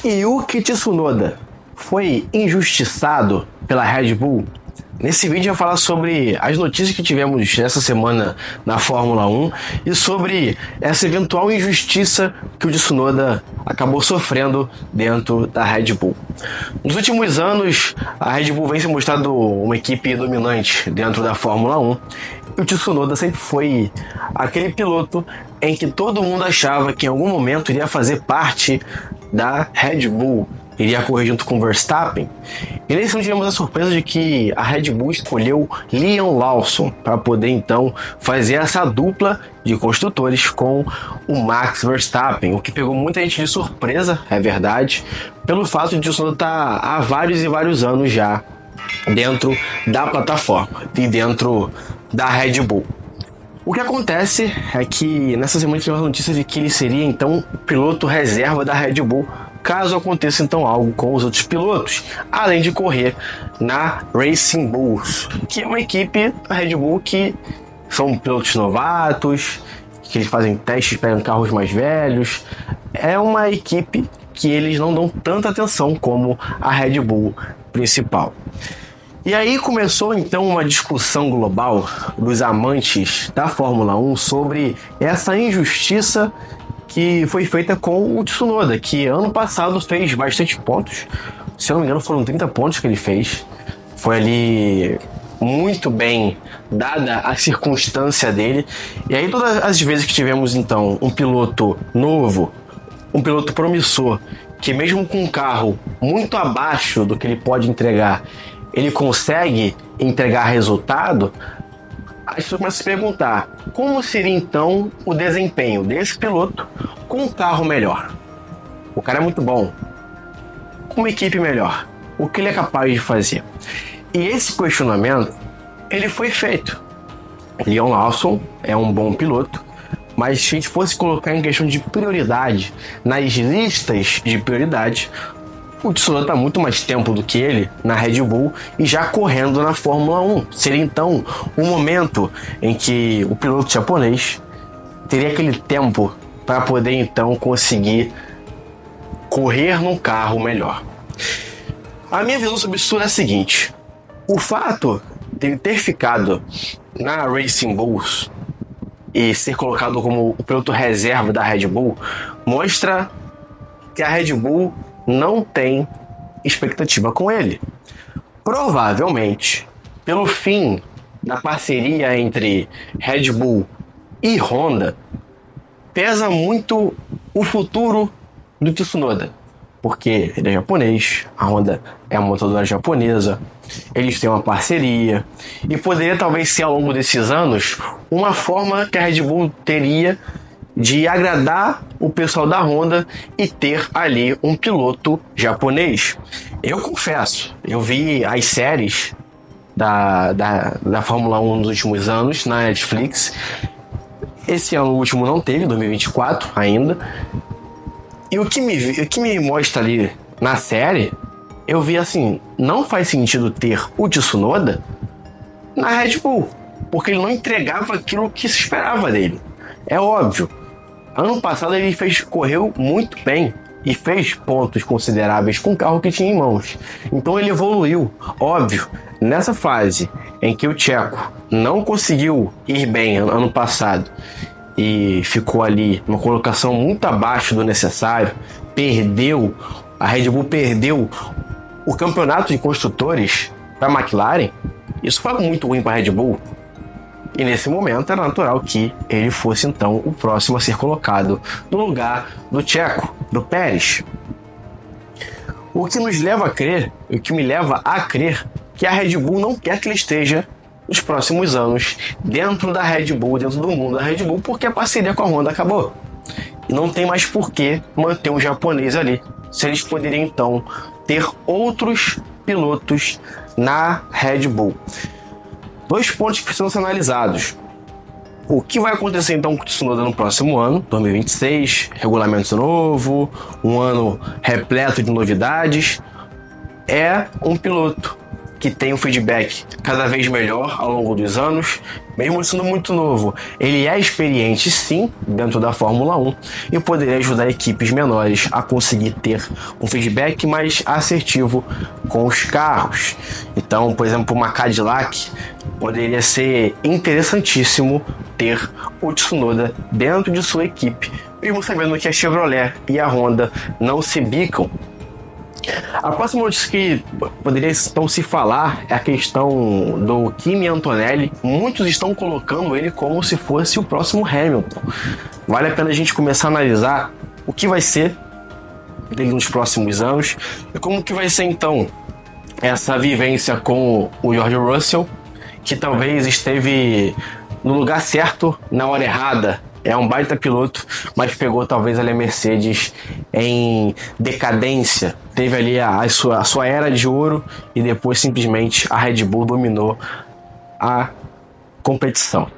Yuki Tsunoda foi injustiçado pela Red Bull? Nesse vídeo eu vou falar sobre as notícias que tivemos essa semana na Fórmula 1 e sobre essa eventual injustiça que o Tsunoda acabou sofrendo dentro da Red Bull. Nos últimos anos, a Red Bull vem se mostrando uma equipe dominante dentro da Fórmula 1 e o Tsunoda sempre foi aquele piloto em que todo mundo achava que em algum momento iria fazer parte da Red Bull, iria correr junto com Verstappen. E nesse ano tivemos a surpresa de que a Red Bull escolheu Liam Lawson para poder então fazer essa dupla de construtores com o Max Verstappen, o que pegou muita gente de surpresa, é verdade, pelo fato de o Tsunoda estar há vários e vários anos já dentro da plataforma e dentro da Red Bull. O que acontece é que nessa semana tivemos a notícia de que ele seria então o piloto reserva da Red Bull caso aconteça então algo com os outros pilotos, além de correr na Racing Bulls, que é uma equipe da Red Bull que são pilotos novatos, que eles fazem testes, pegam carros mais velhos. É uma equipe que eles não dão tanta atenção como a Red Bull principal. E aí começou então uma discussão global dos amantes da Fórmula 1 sobre essa injustiça que foi feita com o Tsunoda, que ano passado fez bastante pontos. Se eu não me engano, foram 30 pontos que ele fez. Foi ali muito bem dada a circunstância dele. E aí todas as vezes que tivemos então um piloto novo, um piloto promissor, que mesmo com um carro muito abaixo do que ele pode entregar, ele consegue entregar resultado, as pessoas começam a se perguntar como seria então o desempenho desse piloto com um carro melhor. O cara é muito bom, com uma equipe melhor, o que ele é capaz de fazer? E esse questionamento, ele foi feito. Liam Lawson é um bom piloto, mas se a gente fosse colocar em questão de prioridade, nas listas de prioridade, o Tsunoda está muito mais tempo do que ele na Red Bull e já correndo na Fórmula 1. Seria então um momento em que o piloto japonês teria aquele tempo para poder então conseguir correr num carro melhor. A minha visão sobre isso é a seguinte: o fato de ele ter ficado na Racing Bulls e ser colocado como o piloto reserva da Red Bull mostra que a Red Bull não tem expectativa com ele. Provavelmente, pelo fim da parceria entre Red Bull e Honda, pesa muito o futuro do Tsunoda, porque ele é japonês, a Honda é uma montadora japonesa, eles têm uma parceria, e poderia talvez ser ao longo desses anos uma forma que a Red Bull teria de agradar o pessoal da Honda e ter ali um piloto japonês. Eu confesso, eu vi as séries da Fórmula 1 nos últimos anos na Netflix. Esse ano o último não teve, 2024 ainda. E o que me mostra ali na série, eu vi assim, não faz sentido ter o Tsunoda na Red Bull, porque ele não entregava aquilo que se esperava dele. É óbvio, ano passado ele correu muito bem e fez pontos consideráveis com o carro que tinha em mãos. Então ele evoluiu. Óbvio, nessa fase em que o tcheco não conseguiu ir bem ano passado e ficou ali numa colocação muito abaixo do necessário, a Red Bull perdeu o campeonato de construtores para a McLaren, isso foi muito ruim para a Red Bull. E nesse momento era natural que ele fosse então o próximo a ser colocado no lugar do tcheco, do Pérez. O que nos leva a crer, o que me leva a crer, que a Red Bull não quer que ele esteja nos próximos anos dentro da Red Bull, dentro do mundo da Red Bull, porque a parceria com a Honda acabou. E não tem mais por que manter um japonês ali, se eles poderiam então ter outros pilotos na Red Bull. Dois pontos que precisam ser analisados. O que vai acontecer então com o Tsunoda no próximo ano, 2026, regulamento novo, um ano repleto de novidades. É um piloto que tem um feedback cada vez melhor ao longo dos anos, mesmo sendo muito novo. Ele é experiente sim dentro da Fórmula 1 e poderia ajudar equipes menores a conseguir ter um feedback mais assertivo com os carros. Então, por exemplo, uma Cadillac poderia ser interessantíssimo ter o Tsunoda dentro de sua equipe, mesmo sabendo que a Chevrolet e a Honda não se bicam. A próxima notícia que poderia então se falar é a questão do Kimi Antonelli. Muitos estão colocando ele como se fosse o próximo Hamilton. Vale a pena a gente começar a analisar o que vai ser dele nos próximos anos e como que vai ser então essa vivência com o George Russell, que talvez esteve no lugar certo na hora errada. É um baita piloto, mas pegou talvez ali a Mercedes em decadência. Teve ali a sua era de ouro e depois simplesmente a Red Bull dominou a competição.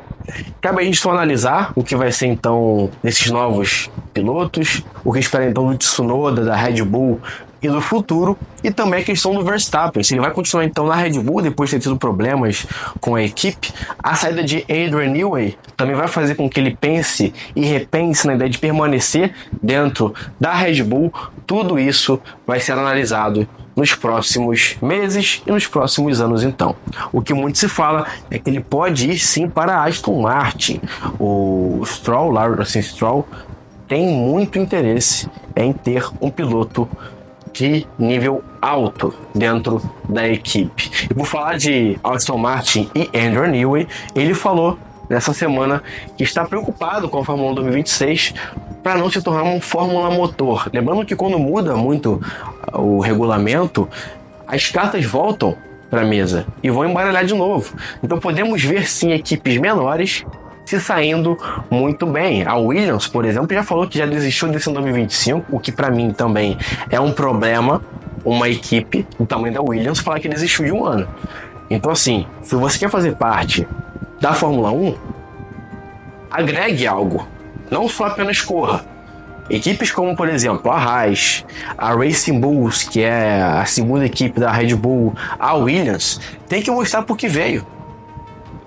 Cabe a gente só analisar o que vai ser então desses novos pilotos, o que espera então do Tsunoda, da Red Bull e do futuro, e também a questão do Verstappen, se ele vai continuar então na Red Bull depois de ter tido problemas com a equipe. A saída de Adrian Newey também vai fazer com que ele pense e repense na ideia de permanecer dentro da Red Bull. Tudo isso vai ser analisado nos próximos meses e nos próximos anos então. O que muito se fala é que ele pode ir sim para a Aston Martin. O Stroll, Lawrence Stroll, tem muito interesse em ter um piloto de nível alto dentro da equipe. E por falar de Aston Martin e Adrian Newey, ele falou nessa semana que está preocupado com a Fórmula 1 2026 para não se tornar um Fórmula Motor. Lembrando que quando muda muito o regulamento, as cartas voltam para a mesa e vão embaralhar de novo. Então podemos ver sim equipes menores se saindo muito bem. A Williams, por exemplo, já falou que já desistiu desse 2025, o que para mim também é um problema. Uma equipe do tamanho da Williams falar que desistiu de um ano. Então assim, se você quer fazer parte da Fórmula 1, agregue algo, não só apenas corra. Equipes como, por exemplo, a Haas, a Racing Bulls, que é a segunda equipe da Red Bull, a Williams, tem que mostrar por que veio.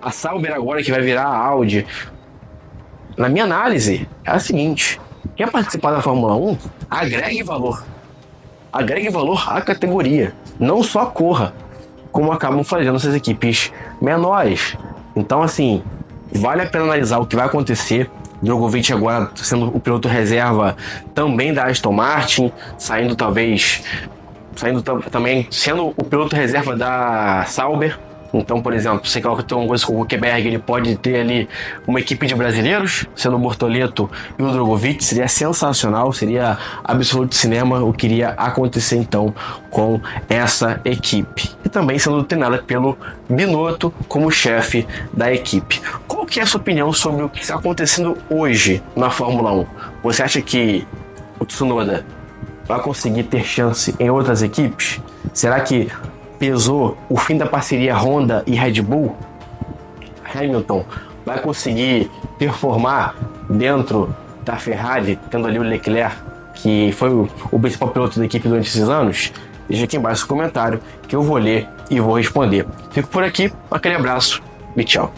A Sauber agora que vai virar a Audi. Na minha análise, é a seguinte: quer participar da Fórmula 1? Agregue valor. Agregue valor à categoria. Não só corra, como acabam fazendo essas equipes menores. Então, assim, vale a pena analisar o que vai acontecer. Drogovic agora sendo o piloto reserva também da Aston Martin, saindo também sendo o piloto reserva da Sauber. Então, por exemplo, você coloca uma coisa com o Huckenberg, ele pode ter ali uma equipe de brasileiros, sendo o Bortoleto e o Drogovic. Seria sensacional, seria absoluto cinema o que iria acontecer então com essa equipe. E também sendo treinada pelo Binotto como chefe da equipe. Qual que é a sua opinião sobre o que está acontecendo hoje na Fórmula 1? Você acha que o Tsunoda vai conseguir ter chance em outras equipes? Será que pesou o fim da parceria Honda e Red Bull? Hamilton vai conseguir performar dentro da Ferrari, tendo ali o Leclerc, que foi o principal piloto da equipe durante esses anos? Deixa aqui embaixo o comentário que eu vou ler e vou responder. Fico por aqui, aquele abraço e tchau.